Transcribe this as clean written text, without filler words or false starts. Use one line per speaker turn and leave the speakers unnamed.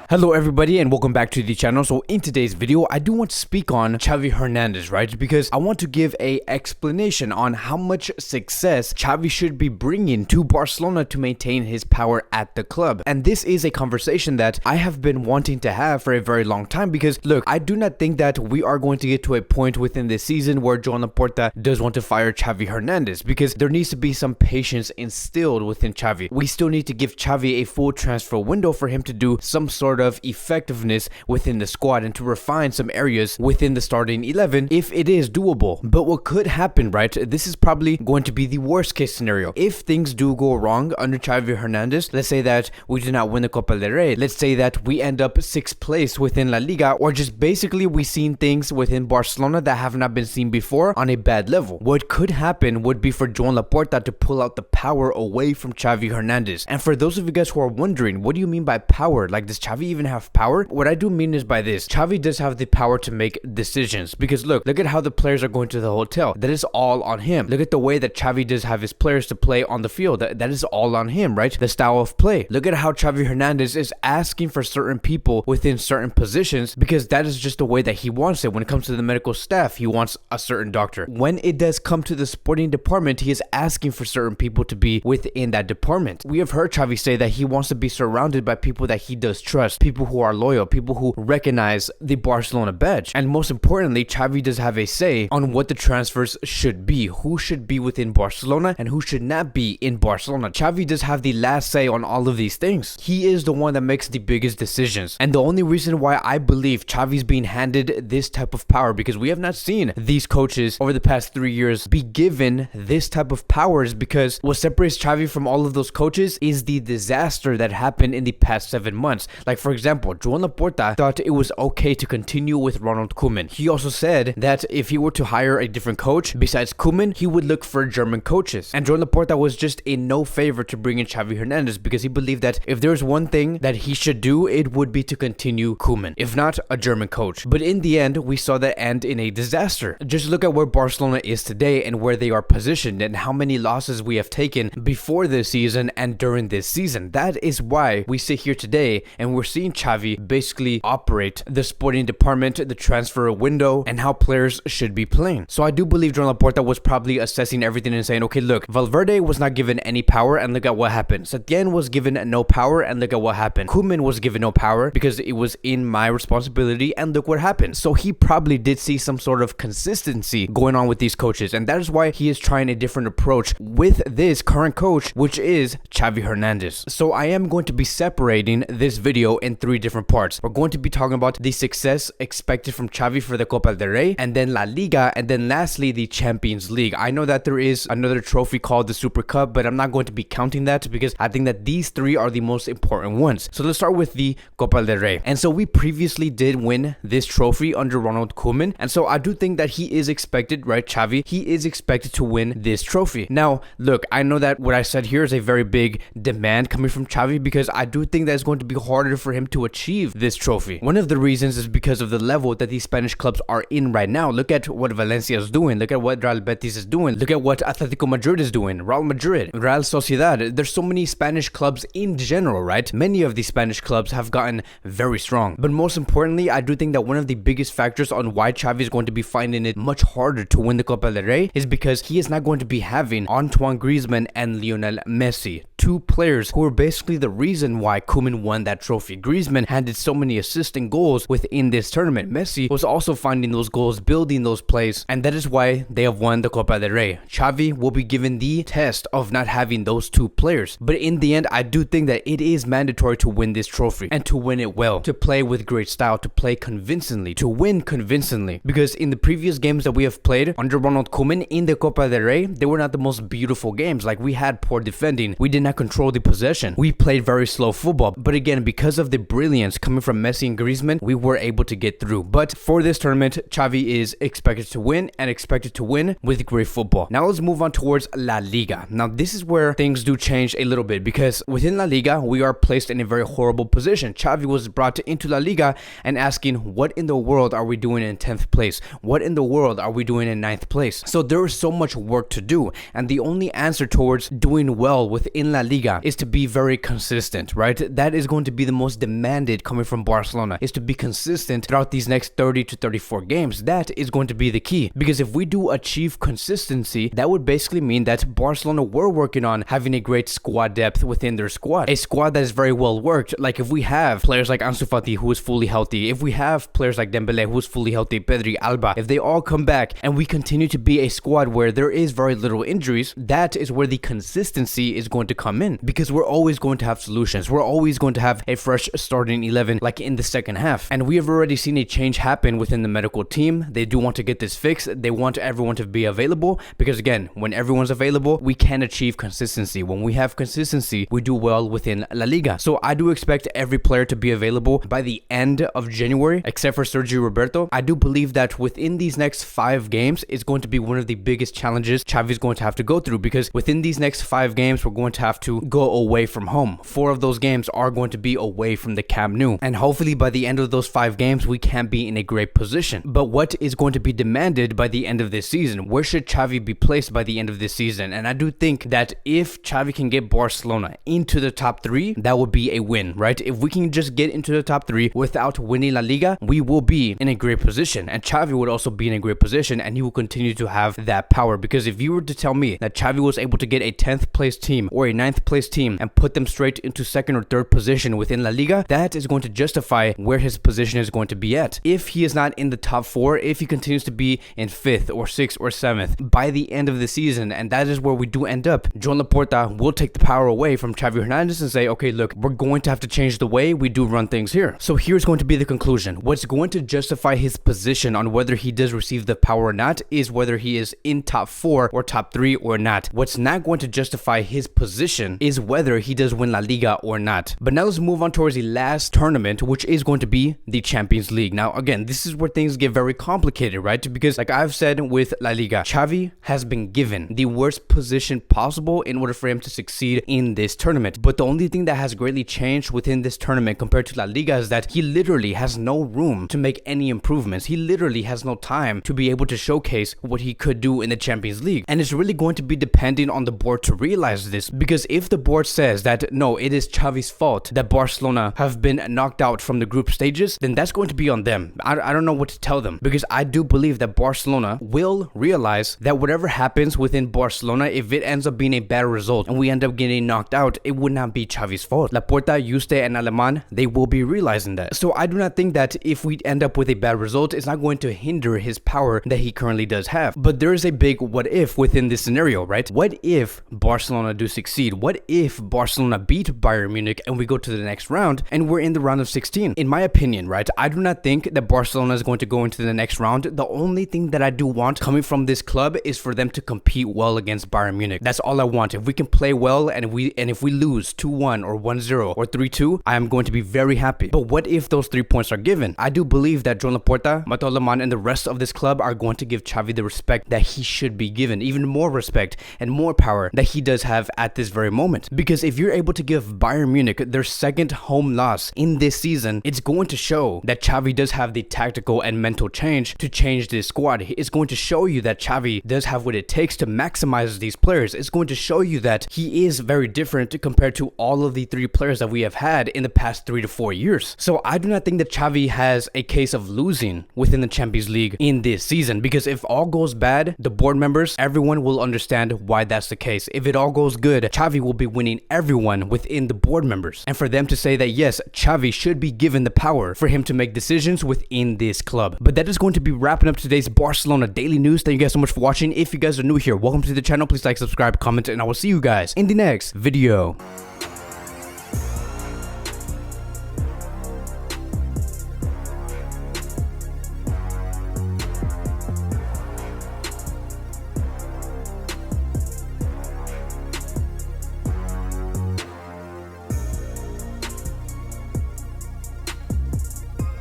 Hello everybody and welcome back to the channel. So in today's video, I do want to speak on Xavi Hernandez, right? Because I want to give a explanation on how much success Xavi should be bringing to Barcelona to maintain his power at the club. And this is a conversation that I have been wanting to have for a very long time because look, I do not think that we are going to get to a point within this season where Joan Laporta does want to fire Xavi Hernandez, because there needs to be some patience instilled within Xavi. We still need to give Xavi a full transfer window for him to do some sort of effectiveness within the squad and to refine some areas within the starting 11 if it is doable. But what could happen, right? This is probably going to be the worst case scenario. If things do go wrong under Xavi Hernandez, let's say that we do not win the Copa del Rey, let's say that we end up 6th place within La Liga, or just basically we seen things within Barcelona that have not been seen before on a bad level. What could happen would be for Joan Laporta to pull out the power away from Xavi Hernandez. And for those of you guys who are wondering, what do you mean by power? Like, does Xavi even have power? What I do mean is by this: Xavi does have the power to make decisions, because look at how the players are going to the hotel. That is all on him. Look at the way that Xavi does have his players to play on the field. That is all on him, right? The style of play. Look at how Xavi Hernandez is asking for certain people within certain positions, because that is just the way that he wants it. When it comes to the medical staff, he wants a certain doctor. When it does come to the sporting department, he is asking for certain people to be within that department. We have heard Xavi say that he wants to be surrounded by people that he does trust, people who are loyal, people who recognize the Barcelona badge. And most importantly, Xavi does have a say on what the transfers should be, who should be within Barcelona and who should not be in Barcelona. Xavi does have the last say on all of these things. He is the one that makes the biggest decisions. And the only reason why I believe Xavi's being handed this type of power, because we have not seen these coaches over the past 3 years be given this type of power, is because what separates Xavi from all of those coaches is the disaster that happened in the past 7 months. Like, for example, Joan Laporta thought it was okay to continue with Ronald Koeman. He also said that if he were to hire a different coach besides Koeman, he would look for German coaches. And Joan Laporta was just in no favor to bring in Xavi Hernandez, because he believed that if there's one thing that he should do, it would be to continue Koeman, if not a German coach. But in the end, we saw that end in a disaster. Just look at where Barcelona is today and where they are positioned and how many losses we have taken before this season and during this season. That is why we sit here today and we're seeing Xavi basically operate the sporting department, the transfer window, and how players should be playing. So I do believe Joan Laporta was probably assessing everything and saying, okay, look, Valverde was not given any power and look at what happened. Setien was given no power and look at what happened. Koeman was given no power because it was in my responsibility and look what happened. So he probably did see some sort of consistency going on with these coaches, and that is why he is trying a different approach with this current coach, which is Xavi Hernandez. So I am going to be separating this video in 3 different parts. We're going to be talking about the success expected from Xavi for the Copa del Rey, and then La Liga, and then lastly the Champions League. I know that there is another trophy called the Super Cup, but I'm not going to be counting that because I think that these 3 are the most important ones. So let's start with the Copa del Rey. And so we previously did win this trophy under Ronald Koeman, and so I do think that he is expected, right, Xavi, he is expected to win this trophy. Now, look, I know that what I said here is a very big demand coming from Xavi, because I do think that it's going to be harder for him to achieve this trophy. One of the reasons is because of the level that these Spanish clubs are in right now. Look at what Valencia is doing. Look at what Real Betis is doing. Look at what Atletico Madrid is doing. Real Madrid, Real Sociedad. There's so many Spanish clubs in general, right? Many of these Spanish clubs have gotten very strong. But most importantly, I do think that one of the biggest factors on why Xavi is going to be finding it much harder to win the Copa del Rey is because he is not going to be having Antoine Griezmann and Lionel Messi, 2 players who are basically the reason why Koeman won that trophy. Griezmann handed so many assists and goals within this tournament. Messi was also finding those goals, building those plays, and that is why they have won the Copa del Rey. Xavi will be given the test of not having those 2 players. But in the end, I do think that it is mandatory to win this trophy and to win it well, to play with great style, to play convincingly, to win convincingly. Because in the previous games that we have played under Ronald Koeman in the Copa del Rey, they were not the most beautiful games. Like, we had poor defending. We did not control the possession. We played very slow football. But again, because of the brilliance coming from Messi and Griezmann, we were able to get through. But for this tournament, Xavi is expected to win, and expected to win with great football. Now let's move on towards La Liga. Now this is where things do change a little bit, because within La Liga, we are placed in a very horrible position. Xavi was brought into La Liga and asking, what in the world are we doing in 10th place? What in the world are we doing in 9th place? So there is so much work to do, and the only answer towards doing well within La Liga is to be very consistent, right? That is going to be the most most demanded coming from Barcelona is to be consistent throughout these next 30 to 34 games. That is going to be the key, because if we do achieve consistency, that would basically mean that Barcelona were working on having a great squad depth within their squad, a squad that is very well worked. Like if we have players like Ansu Fati who is fully healthy, if we have players like Dembele who is fully healthy, Pedri, Alba, if they all come back and we continue to be a squad where there is very little injuries, that is where the consistency is going to come in, because we're always going to have solutions. We're always going to have a fresh starting 11 like in the second half. And we have already seen a change happen within the medical team. They do want to get this fixed. They want everyone to be available, because again, when everyone's available, we can achieve consistency. When we have consistency, we do well within La Liga. So I do expect every player to be available by the end of January, except for Sergio Roberto. I do believe that within these next 5 games, it's going to be one of the biggest challenges Xavi is going to have to go through, because within these next 5 games, we're going to have to go away from home. 4 of those games are going to be away from the Camp Nou. And hopefully by the end of those 5 games, we can be in a great position. But what is going to be demanded by the end of this season? Where should Xavi be placed by the end of this season? And I do think that if Xavi can get Barcelona into the top 3, that would be a win, right? If we can just get into the top 3 without winning La Liga, we will be in a great position. And Xavi would also be in a great position, and he will continue to have that power. Because if you were to tell me that Xavi was able to get a 10th place team or a 9th place team and put them straight into 2nd or 3rd position within La Liga, that is going to justify where his position is going to be at. If he is not in the top 4, if he continues to be in 5th or 6th or 7th by the end of the season, and that is where we do end up, Joan Laporta will take the power away from Xavi Hernandez and say, okay, look, we're going to have to change the way we do run things here. So here's going to be the conclusion. What's going to justify his position on whether he does receive the power or not is whether he is in top 4 or top 3 or not. What's not going to justify his position is whether he does win La Liga or not. But now let's move on towards the last tournament, which is going to be the Champions League. Now again, this is where things get very complicated, right? Because like I've said with La Liga, Xavi has been given the worst position possible in order for him to succeed in this tournament. But the only thing that has greatly changed within this tournament compared to La Liga is that he literally has no room to make any improvements. He literally has no time to be able to showcase what he could do in the Champions League. And it's really going to be depending on the board to realize this, because if the board says that no, it is Xavi's fault that Barcelona have been knocked out from the group stages, then that's going to be on them. I don't know what to tell them, because I do believe that Barcelona will realize that whatever happens within Barcelona, if it ends up being a bad result and we end up getting knocked out, it would not be Xavi's fault. Laporta, Juste, and Aleman, they will be realizing that. So I do not think that if we end up with a bad result, it's not going to hinder his power that he currently does have. But there is a big what if within this scenario, right? What if Barcelona do succeed? What if Barcelona beat Bayern Munich and we go to the next round and we're in the round of 16? In my opinion, right, I do not think that Barcelona is going to go into the next round. The only thing that I do want coming from this club is for them to compete well against Bayern Munich. That's all I want. If we can play well and if we lose 2-1 or 1-0 or 3-2, I am going to be very happy. But what if those 3 points are given? I do believe that Joan Laporta, Mateo Aleman, and the rest of this club are going to give Xavi the respect that he should be given, even more respect and more power that he does have at this very moment. Because if you're able to give Bayern Munich their 2nd home loss in this season, it's going to show that Xavi does have the tactical and mental change to change this squad. It's going to show you that Xavi does have what it takes to maximize these players. It's going to show you that he is very different compared to all of the 3 players that we have had in the past 3 to 4 years. So I do not think that Xavi has a case of losing within the Champions League in this season, because if all goes bad, the board members, everyone will understand why that's the case. If it all goes good, Xavi will be winning everyone within the board members. And for them to say that yes, Xavi should be given the power for him to make decisions within this club. But that is going to be wrapping up today's Barcelona Daily News. Thank you guys so much for watching. If you guys are new here, welcome to the channel. Please like, subscribe, comment, and I will see you guys in the next video.